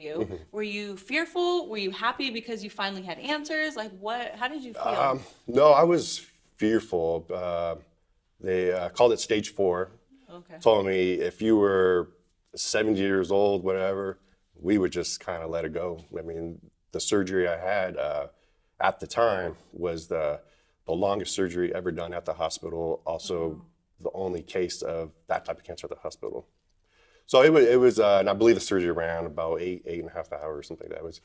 you. Were you fearful? Were you happy because you finally had answers? Like how did you feel? No, I was fearful. They called it stage 4. Okay. Told me if you were 70 years old, whatever, we would just kind of let it go. I mean, the surgery I had at the time was the longest surgery ever done at the hospital. Also, the only case of that type of cancer at the hospital. So it was, and I believe the surgery ran about 8.5 hours, something like that. It was,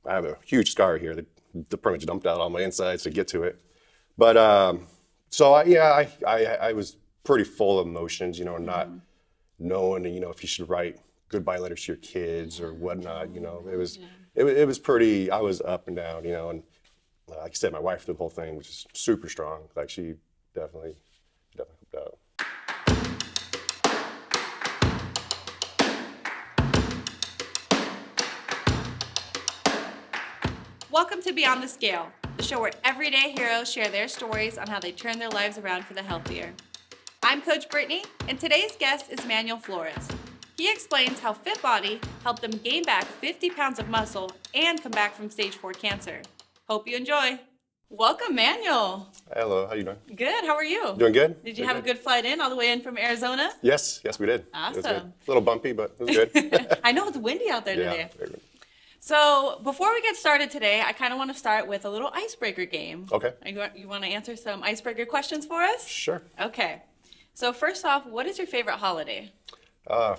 I have a huge scar here that the pretty much dumped out all my insides to get to it. But so I was pretty full of emotions, not knowing, if you should write goodbye letters to your kids or whatnot. It was pretty. I was up and down, and like I said, my wife through the whole thing was just super strong. Like she definitely helped out. Welcome to Beyond the Scale, the show where everyday heroes share their stories on how they turn their lives around for the healthier. I'm Coach Brittany, and today's guest is Manuel Flores. He explains how Fit Body helped him gain back 50 pounds of muscle and come back from stage 4 cancer. Hope you enjoy. Welcome, Manuel. Hello, how you doing? Good, how are you? Doing good. Did you have a good flight in all the way in from Arizona? Yes, we did. Awesome. It was good. A little bumpy, but it was good. I know it's windy out there today. Yeah, very good. So before we get started today, I kind of want to start with a little icebreaker game. Okay. You want to answer some icebreaker questions for us? Sure. Okay. So first off, what is your favorite holiday?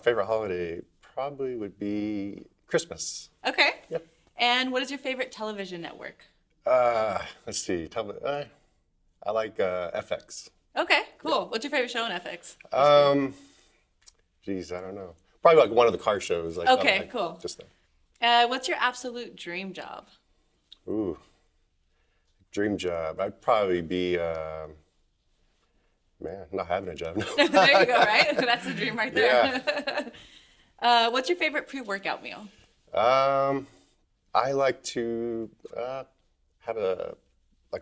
Favorite holiday probably would be Christmas. Okay. Yep. And what is your favorite television network? Let's see. I like FX. Okay, cool. What's your favorite show on FX? Geez, I don't know. Probably like one of the car shows. Like, Okay, cool. Just that. What's your absolute dream job? Ooh, dream job. I'd probably be, not having a job. No. There you go, right? That's the dream right there. Yeah. What's your favorite pre-workout meal? I like to have a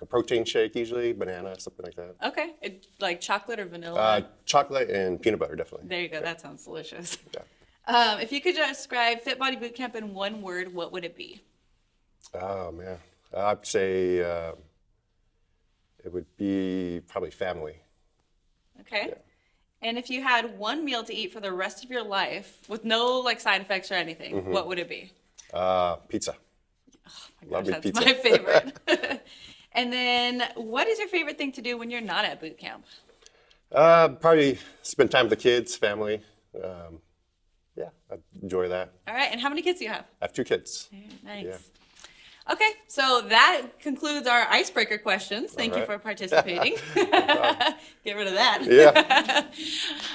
protein shake, usually banana, something like that. Okay, like chocolate or vanilla? Chocolate and peanut butter, definitely. There you go. That sounds delicious. Yeah. If you could describe Fit Body Bootcamp in one word, what would it be? Oh man, I'd say it would be probably family. Okay. Yeah. And if you had one meal to eat for the rest of your life with no side effects or anything, what would it be? Pizza. Oh my gosh, Love me that's pizza. my favorite. And then what is your favorite thing to do when you're not at boot camp? Probably spend time with the kids, family. Yeah, I enjoy that. All right, and how many kids do you have? I have 2 kids. Nice. Yeah. Okay, so that concludes our icebreaker questions. Thank you right. for participating. Get rid of that.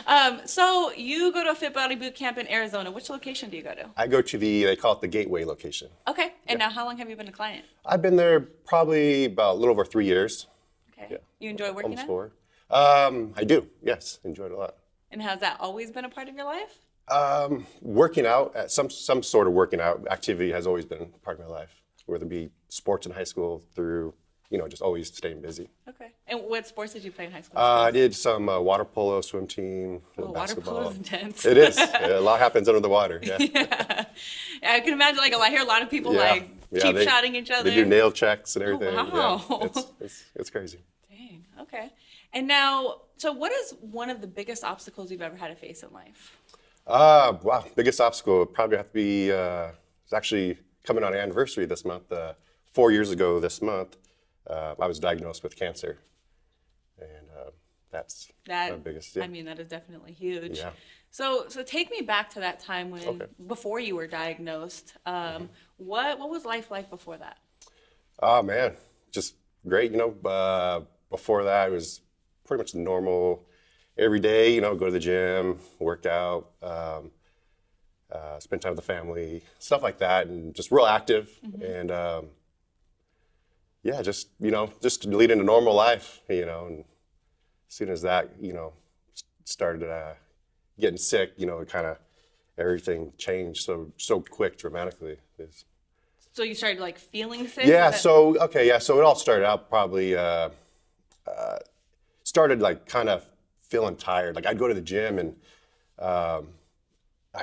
Yeah. So you go to a Fit Body Boot Camp in Arizona. Which location do you go to? I go to they call it the Gateway location. Okay, and now how long have you been a client? I've been there probably about a little over 3 years. Okay. Yeah. You enjoy working Almost there? 4. I do, yes. Enjoyed it a lot. And has that always been a part of your life? Working out, some sort of working out activity has always been part of my life, whether it be sports in high school through, just always staying busy. Okay. And what sports did you play in high school? I did some water polo, swim team, water basketball. polo is intense. It is. Yeah, a lot happens under the water. Yeah. Yeah, I can imagine. I hear a lot of people cheap shotting each other. They do nail checks and everything. wow. Yeah, it's crazy. Dang. Okay. And now, so what is one of the biggest obstacles you've ever had to face in life? Wow, biggest obstacle would probably have to be, it's actually coming on an anniversary this month. 4 years ago this month, I was diagnosed with cancer. And that's my biggest, I mean, that is definitely huge. Yeah. So take me back to that time when, before you were diagnosed, what was life like before that? Oh man, just great. Before that, it was pretty much normal. Every day, go to the gym, work out, spend time with the family, stuff like that, and just real active. And just leading a normal life, and as soon as that, started getting sick, it kind of, everything changed so quick, dramatically. So you started feeling sick? Yeah, so it all started out probably, started kind of feeling tired. I'd go to the gym and I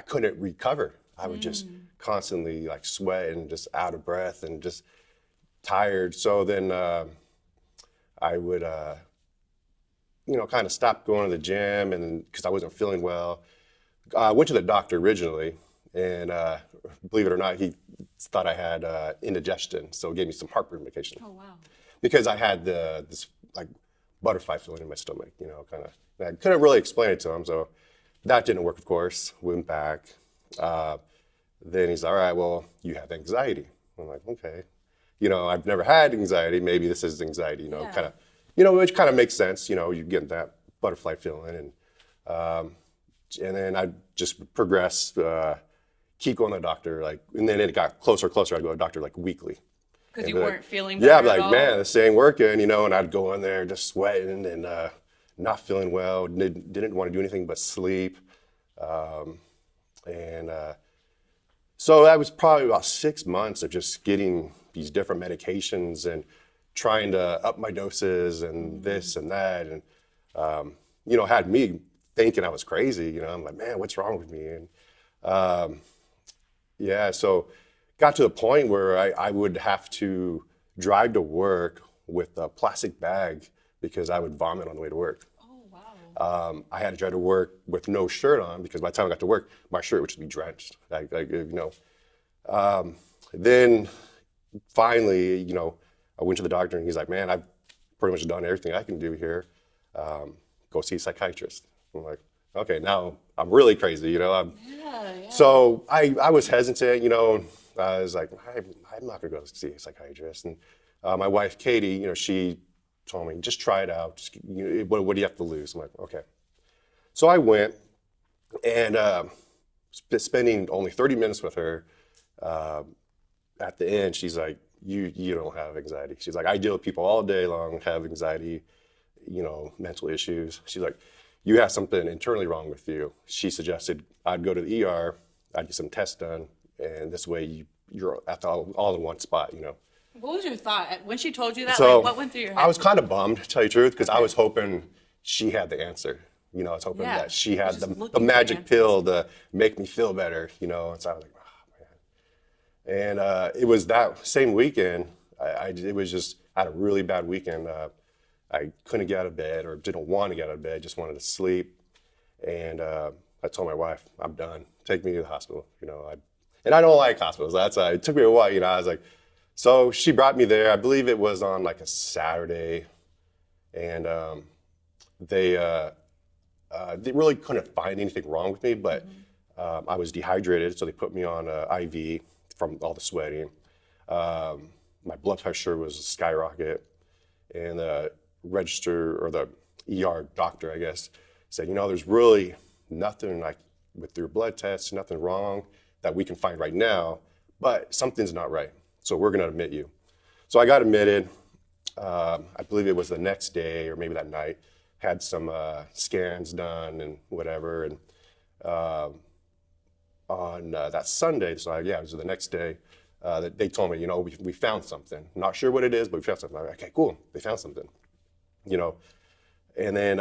couldn't recover. I would just constantly like sweating, just out of breath and just tired. So then I would, kind of stop going to the gym and because I wasn't feeling well. I went to the doctor originally, and believe it or not, he thought I had indigestion, so he gave me some heartburn medication. Oh, wow. Because I had this like butterfly feeling in my stomach, kind of. I couldn't really explain it to him, so that didn't work, of course. Went back. Then he's all right, well, you have anxiety. I'm like, okay. I've never had anxiety. Maybe this is anxiety, kind of, which kind of makes sense. You get that butterfly feeling. And then I just progressed, keep going to the doctor, and then it got closer and closer. I'd go to the doctor weekly. Because you weren't feeling better. Yeah, I'd be at like, all? man, this ain't working, and I'd go in there just sweating and not feeling well, didn't want to do anything but sleep. So that was probably about 6 months of just getting these different medications and trying to up my doses and this and that. And, had me thinking I was crazy. I'm like, man, what's wrong with me? And so got to the point where I would have to drive to work with a plastic bag because I would vomit on the way to work. Oh, wow. I had to drive to work with no shirt on because by the time I got to work, my shirt would just be drenched. Then finally, I went to the doctor and he's like, man, I've pretty much done everything I can do here. Go see a psychiatrist. I'm like, okay, now I'm really crazy, So I was hesitant, I was like, I'm not gonna go see a psychiatrist. And my wife, Katie, she told me, just try it out. Just, what do you have to lose? I'm like, okay. So I went and spending only 30 minutes with her, at the end, she's like, you don't have anxiety. She's like, I deal with people all day long, have anxiety, mental issues. She's like, you have something internally wrong with you. She suggested I'd go to the ER, I'd get some tests done, and this way you're at all in one spot, What was your thought when she told you that? So what went through your head? I was kind of bummed, to tell you the truth, because I was hoping she had the answer. I was hoping that she had the magic pill to make me feel better, and so I was like, oh, man. And it was that same weekend, it was just, I had a really bad weekend. I couldn't get out of bed or didn't want to get out of bed, just wanted to sleep. And I told my wife, I'm done. Take me to the hospital. And I don't like hospitals. It took me a while. I was like, so she brought me there. I believe it was on a Saturday, and they really couldn't find anything wrong with me, but I was dehydrated, so they put me on an IV from all the sweating. My blood pressure was skyrocket, and the register or the ER doctor, I guess, said, there's really nothing with your blood tests, nothing wrong that we can find right now, but something's not right. So we're going to admit you. So I got admitted. I believe it was the next day or maybe that night. Had some scans done and whatever. And on that Sunday, so it was the next day, they told me, we found something. Not sure what it is, but we found something. I'm like, okay, cool. They found something. And then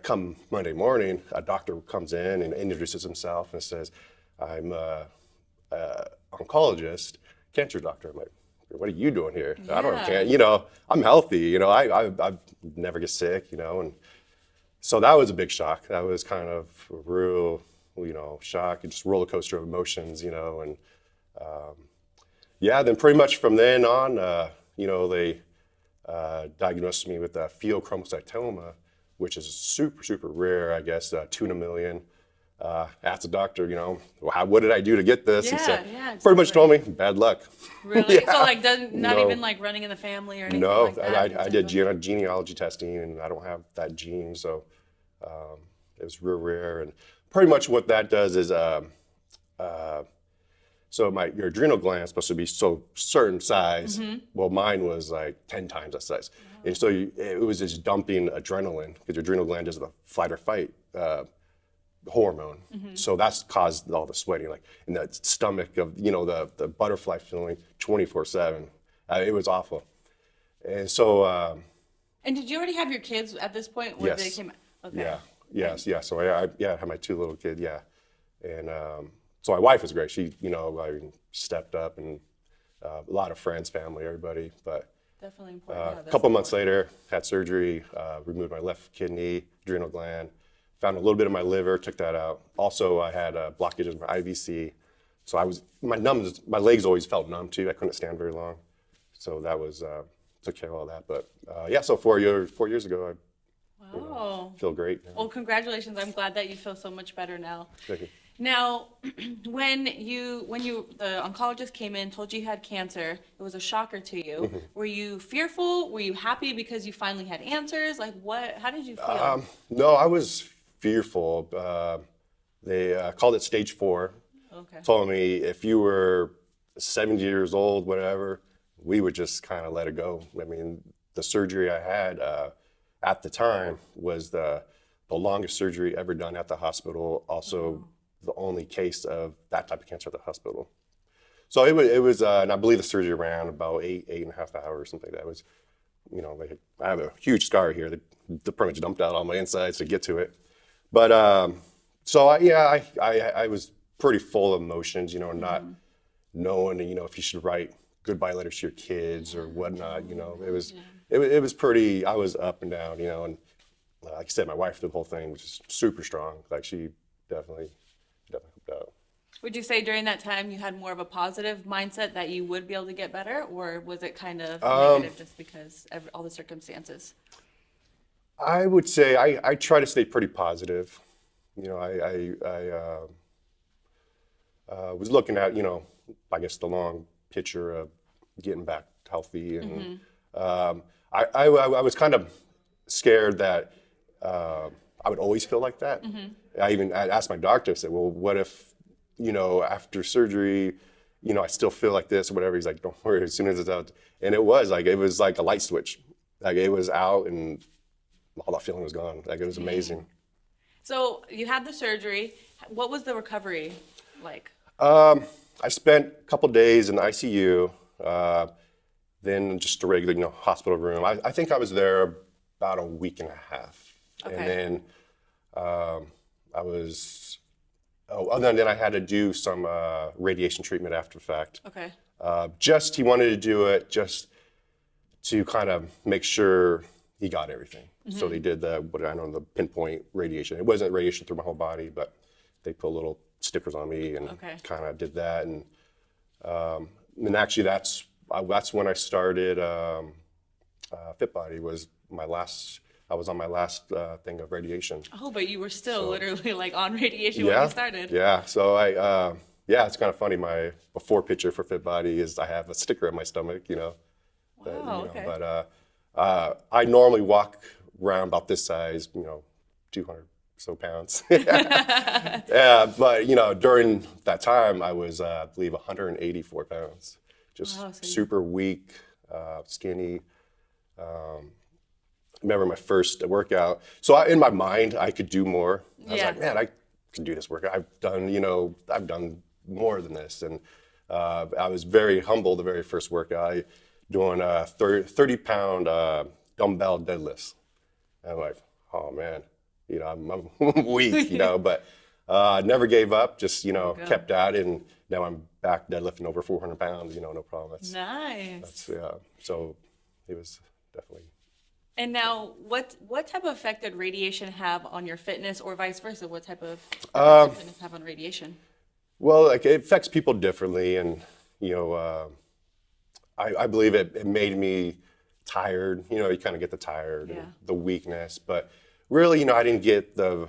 come Monday morning, a doctor comes in and introduces himself and says, I'm an oncologist, cancer doctor. I'm like, what are you doing here? I don't know, I'm healthy, I never get sick, and so that was a big shock. That was kind of a real, shock and just roller coaster of emotions, and then pretty much from then on, they diagnosed me with pheochromocytoma, which is super, super rare, I guess, 2 in a million. Asked the doctor, what did I do to get this? He said, exactly. Pretty much told me, bad luck. Really? So not even running in the family or anything like that? I did genealogy testing, and I don't have that gene, so it was real rare. And pretty much what that does is, so your adrenal gland is supposed to be so certain size. Mm-hmm. Well, mine was 10 times that size. Wow. And so it was just dumping adrenaline because your adrenal gland is the fight or fight hormone. Mm-hmm. So that's caused all the sweating, in the stomach of, the butterfly feeling 24/7. It was awful. And so. And did you already have your kids at this point? Yes. They came? Okay. Yeah. Yes. Yeah. So I had my 2 little kids. Yeah. And so my wife was great. She, stepped up, and a lot of friends, family, everybody. But Definitely important. a couple months later, had surgery, removed my left kidney, adrenal gland, found a little bit of my liver, took that out. Also, I had a blockage in my IVC. So my legs always felt numb too. I couldn't stand very long. So that was, took care of all that. But so 4 years ago, I feel great. Well, congratulations. I'm glad that you feel so much better now. Thank you. Now, when the oncologist came in, told you had cancer, it was a shocker to you. Mm-hmm. Were you fearful? Were you happy because you finally had answers? Like how did you feel? No, I was fearful. They called it stage 4. Okay. Told me if you were 70 years old, whatever, we would just kind of let it go. I mean, the surgery I had at the time was the longest surgery ever done at the hospital. Also, the only case of that type of cancer at the hospital. So it was, and I believe the surgery ran about 8.5 hours, something like that. It was, like I have a huge scar here. They pretty much dumped out all my insides to get to it. But I was pretty full of emotions, not knowing, if you should write goodbye letters to your kids or whatnot. It was pretty. I was up and down, and like I said, my wife did the whole thing, which is super strong. Like she definitely helped out. Would you say during that time you had more of a positive mindset that you would be able to get better, or was it kind of negative just because of all the circumstances? I would say I try to stay pretty positive. I was looking at, I guess the long picture of getting back healthy, and I was kind of scared that I would always feel like that. I asked my doctor, I said, well, what if, after surgery, I still feel like this or whatever. He's like, don't worry, as soon as it's out. And it was like a light switch. Like it was out and all that feeling was gone. Like it was amazing. So you had the surgery. What was the recovery like? I spent a couple days in the ICU, then just a regular, hospital room. I think I was there about a week and a half. Okay. And then then I had to do some radiation treatment after the fact. Okay. He wanted to do it just to kind of make sure he got everything. So they did the pinpoint radiation. It wasn't radiation through my whole body, but they put little stickers on me and kind of did that. And actually that's when I started Fit Body. Was my last. I was on my last thing of radiation. Oh, but you were still literally like on radiation when you started. Yeah. So it's kind of funny. My before picture for Fit Body is I have a sticker on my stomach. Wow. Okay. But I normally walk around about this size. 200 so pounds. Yeah, but during that time I was I believe 184 pounds. Just super weak, skinny. Remember my first workout. So in my mind, I could do more. I was like, man, I can do this workout. I've done more than this. And I was very humble the very first workout. Doing 30-pound dumbbell deadlifts. And I'm like, oh man, I'm weak, but never gave up, just, kept at it. And now I'm back deadlifting over 400 pounds, no problem. Nice. So it was definitely. And now, what type of effect did radiation have on your fitness, or vice versa? What type of effect did fitness have on radiation? Well, it affects people differently, and I believe it made me tired. You kind of get the tired and the weakness, but really, I didn't get the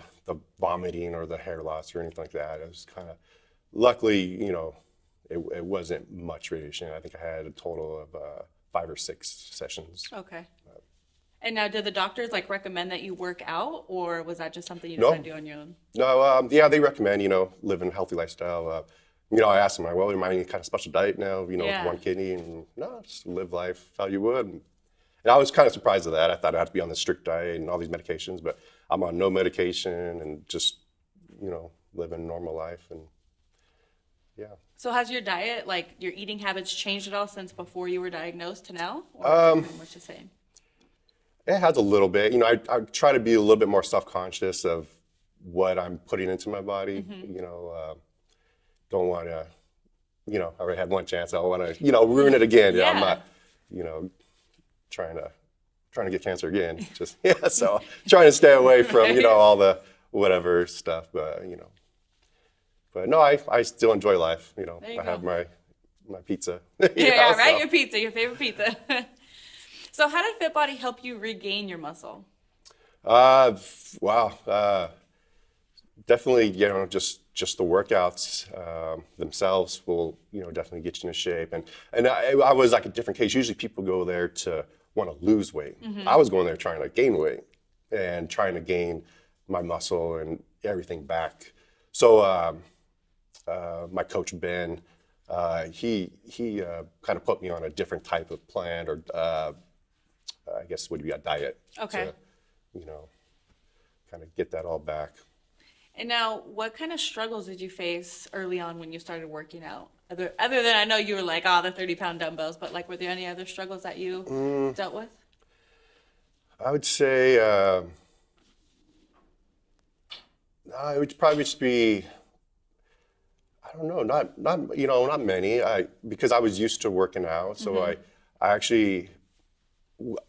vomiting or the hair loss or anything like that. It was kind of, luckily, it wasn't much radiation. I think I had a total of 5 or 6 sessions. Okay. And now, did the doctors recommend that you work out, or was that just something you decided to do on your own? No, they recommend, living a healthy lifestyle. I asked them, well, am I any kind of special diet now, with one kidney? And no, just live life how you would. And I was kind of surprised at that. I thought I'd have to be on this strict diet and all these medications, but I'm on no medication and just, living a normal life. And yeah. So has your diet, your eating habits changed at all since before you were diagnosed to now? Or pretty much the same? It has a little bit. I try to be a little bit more self-conscious of what I'm putting into my body. don't want to, I already had one chance. I don't want to, ruin it again. Yeah. I'm not, trying to get cancer again. Just, so trying to stay away from, all the whatever stuff, but no, I still enjoy life. I have my pizza. Yeah, right? So. Your pizza, your favorite pizza. So how did FitBody help you regain your muscle? Wow. Definitely, just the workouts themselves will, definitely get you into shape. And I was like a different case. Usually people go there to want to lose weight. I was going there trying to gain weight and trying to gain my muscle and everything back. So my coach Ben, he kind of put me on a different type of plan, or I guess would be a diet. Okay. To, kind of get that all back. And now, what kind of struggles did you face early on when you started working out? Other than, I know you were like, the 30-pound dumbbells, but like, were there any other struggles that you dealt with? I would say it would probably just be, I don't know, not many. Because I was used to working out, so I actually,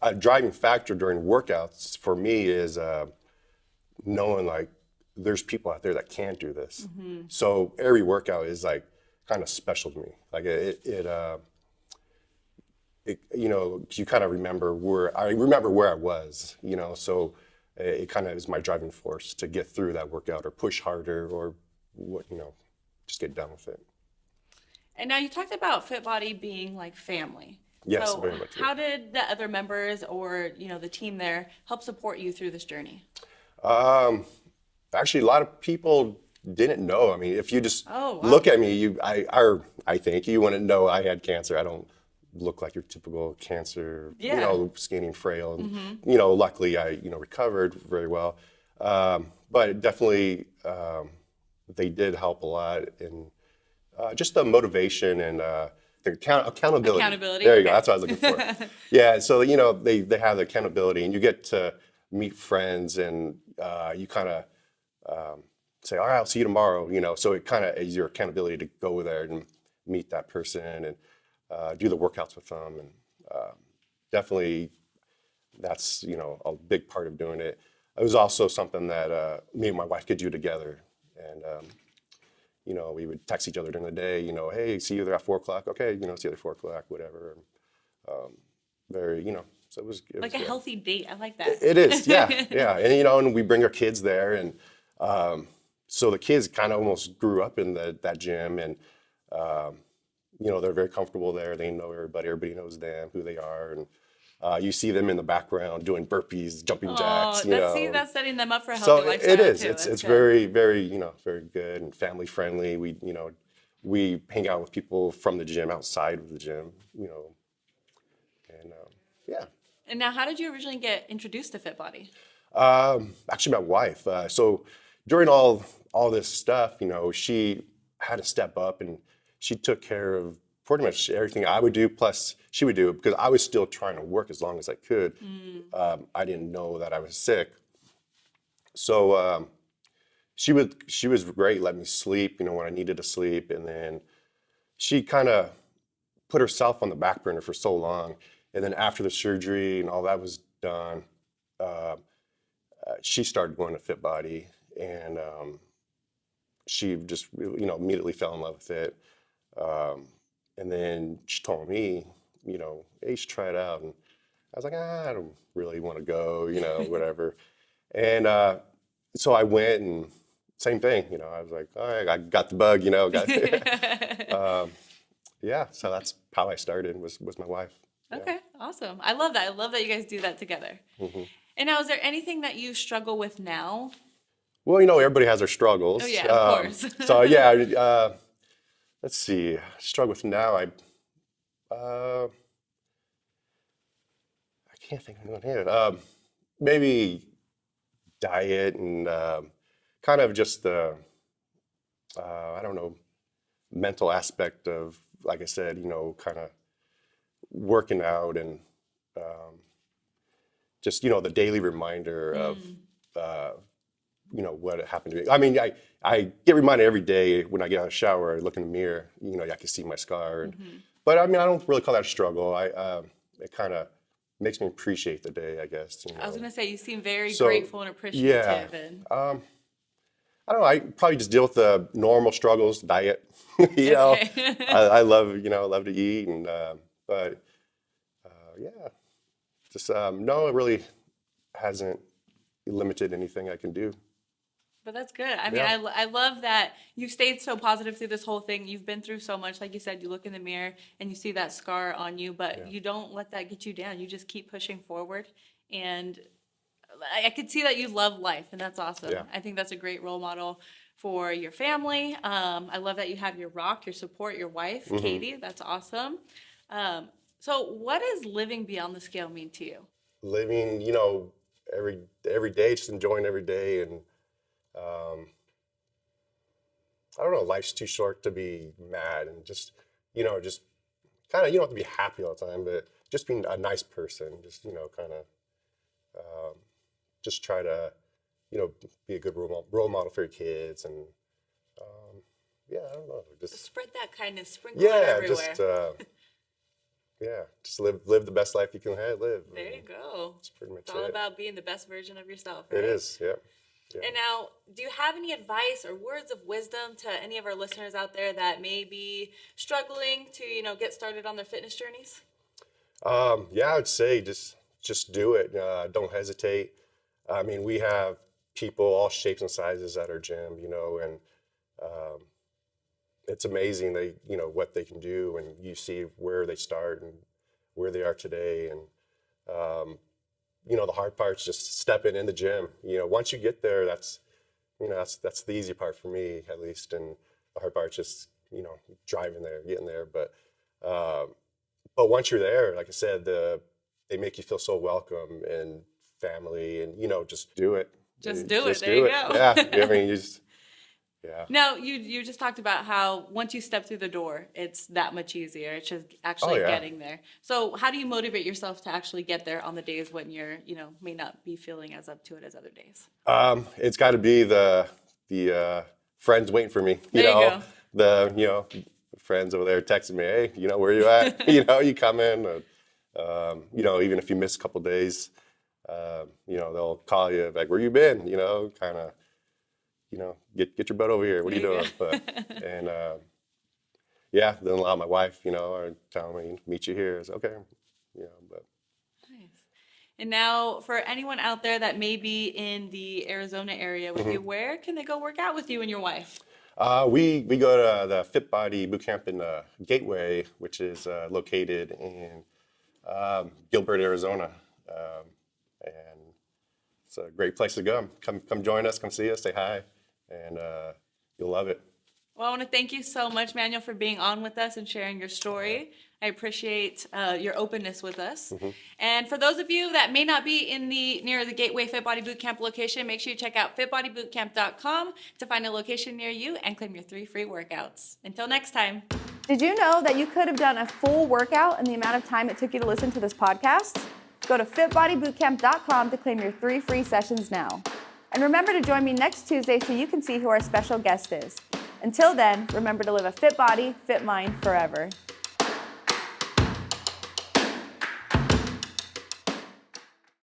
a driving factor during workouts for me is knowing like there's people out there that can't do this. So every workout is like kind of special to me. Like you kind of remember where I was, so it kind of is my driving force to get through that workout or push harder or what, just get done with it. And now you talked about FitBody being like family. Yes, so very much. How did the other members or, the team there help support you through this journey? Actually, a lot of people didn't know. I mean, if you just Oh, wow. look at me, I think you wouldn't know I had cancer. I don't look like your typical cancer, skinny and frail. And, luckily I, recovered very well. But definitely, they did help a lot in just the motivation and the accountability. Accountability. There you Okay. go. That's what I was looking for. Yeah. So, they have the accountability, and you get to meet friends, and you kind of say, all right, I'll see you tomorrow. So it kind of is your accountability to go there and meet that person and do the workouts with them. And definitely that's, a big part of doing it. It was also something that me and my wife could do together. And, we would text each other during the day, hey, see you there at 4 o'clock. Okay, see you there at 4 o'clock, whatever. Very, so it was Like a good. healthy date. I like that. It is, yeah, yeah. And, and we bring our kids there. And so the kids kind of almost grew up in that gym. And, they're very comfortable there. They know everybody. Everybody knows them, who they are. And you see them in the background doing burpees, jumping jacks. That's setting them up for a healthy lifestyle. It is. Too. It's very, very, very good and family friendly. We hang out with people from the gym, outside of the gym, and yeah. And now, how did you originally get introduced to FitBody? Actually, my wife. So during all this stuff, she had to step up, and she took care of pretty much everything I would do, plus she would do it, because I was still trying to work as long as I could. I didn't know that I was sick. So she was great, let me sleep, when I needed to sleep. And then she kind of put herself on the back burner for so long. And then after the surgery and all that was done, she started going to FitBody, and she just, immediately fell in love with it. And then she told me, hey, you should try it out. And I was like, I don't really want to go, whatever. And so I went, and same thing, I was like, all right, I got the bug, yeah, so that's how I started, was my wife. Okay, awesome. I love that. I love that you guys do that together. And now, is there anything that you struggle with now? Well, everybody has their struggles. Oh, yeah, of course. So, yeah, let's see, struggle with now, I can't think of anyone here. Maybe diet and kind of just the, I don't know, mental aspect of, like I said, kind of working out and just, the daily reminder of, what happened to me. I mean, I get reminded every day when I get out of the shower, I look in the mirror, I can see my scar. But I mean, I don't really call that a struggle. It kind of makes me appreciate the day, I guess. I was going to say, you seem very So, grateful and appreciative. Yeah. And I don't know. I probably just deal with the normal struggles, diet. Okay. I love, love to eat, and but yeah, just no, it really hasn't limited anything I can do. But that's good. I mean, Yeah. I love that you've stayed so positive through this whole thing. You've been through so much. Like you said, you look in the mirror and you see that scar on you, but you don't let that get you down. You just keep pushing forward. And I could see that you love life, and that's awesome. Yeah. I think that's a great role model for your family. I love that you have your rock, your support, your wife, Katie. That's awesome. So what does living beyond the scale mean to you? Living, every day, just enjoying every day, and I don't know, life's too short to be mad, and just kind of, you don't have to be happy all the time, but just being a nice person, just, kind of, just try to, be a good role model for your kids, and yeah, I don't know, just Spread that kindness, sprinkle it everywhere. just live the best life you can live. There you go. That's pretty much It's all it. about being the best version of yourself, right? It is, yeah. And now, do you have any advice or words of wisdom to any of our listeners out there that may be struggling to, get started on their fitness journeys? Yeah, I would say just do it. Don't hesitate. I mean, we have people all shapes and sizes at our gym, and it's amazing what they can do, and you see where they start and where they are today. And the hard part's just stepping in the gym. Once you get there, that's the easy part for me, at least. And the hard part's just driving there, getting there. But once you're there, like I said, they make you feel so welcome and family, and just do it. Just do it. There you go. Yeah, I mean, yeah. Now, you just talked about how once you step through the door, it's that much easier. It's just actually getting there. So how do you motivate yourself to actually get there on the days when you're, may not be feeling as up to it as other days? It's got to be the friends waiting for me. There you go. The friends over there texting me, hey, where you at? You come in. Even if you miss a couple days, they'll call you like, where you been? Kind of. Get your butt over here. What are you doing? Then allow my wife, or tell me, meet you here. It's okay. But. Nice. And now, for anyone out there that may be in the Arizona area with you, where can they go work out with you and your wife? We go to the Fit Body Boot Camp in Gateway, which is located in Gilbert, Arizona. And it's a great place to go. Come join us, come see us, say hi. And you'll love it. Well, I want to thank you so much, Manuel, for being on with us and sharing your story. I appreciate your openness with us. And for those of you that may not be near the Gateway Fit Body Bootcamp location, make sure you check out fitbodybootcamp.com to find a location near you and claim your 3 free workouts. Until next time. Did you know that you could have done a full workout in the amount of time it took you to listen to this podcast? Go to fitbodybootcamp.com to claim your 3 free sessions now. And remember to join me next Tuesday so you can see who our special guest is. Until then, remember to live a fit body, fit mind forever.